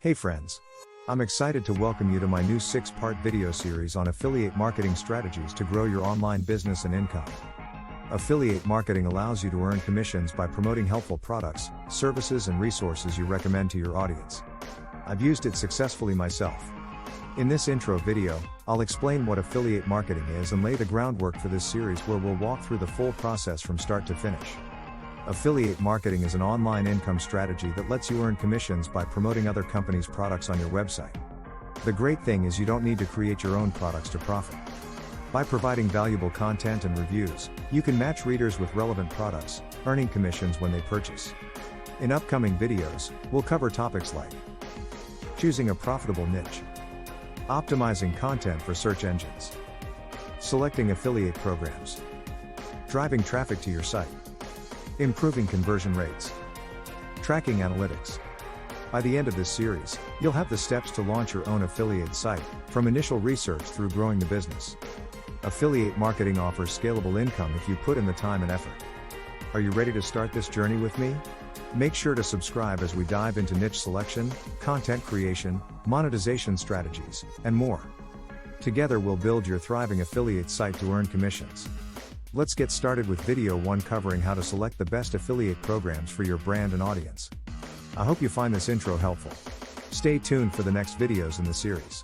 Hey friends! I'm excited to welcome you to my new 6-part video series on affiliate marketing strategies to grow your online business and income. Affiliate marketing allows you to earn commissions by promoting helpful products, services and resources you recommend to your audience. I've used it successfully myself. In this intro video, I'll explain what affiliate marketing is and lay the groundwork for this series where we'll walk through the full process from start to finish. Affiliate marketing is an online income strategy that lets you earn commissions by promoting other companies' products on your website. The great thing is you don't need to create your own products to profit. By providing valuable content and reviews, you can match readers with relevant products, earning commissions when they purchase. In upcoming videos, we'll cover topics like choosing a profitable niche, optimizing content for search engines, selecting affiliate programs, driving traffic to your site, improving conversion rates, tracking analytics. By the end of this series, you'll have the steps to launch your own affiliate site, from initial research through growing the business. Affiliate marketing offers scalable income if you put in the time and effort. Are you ready to start this journey with me? Make sure to subscribe as we dive into niche selection, content creation, monetization strategies, and more. Together we'll build your thriving affiliate site to earn commissions. Let's get started with video 1 covering how to select the best affiliate programs for your brand and audience. I hope you find this intro helpful. Stay tuned for the next videos in the series.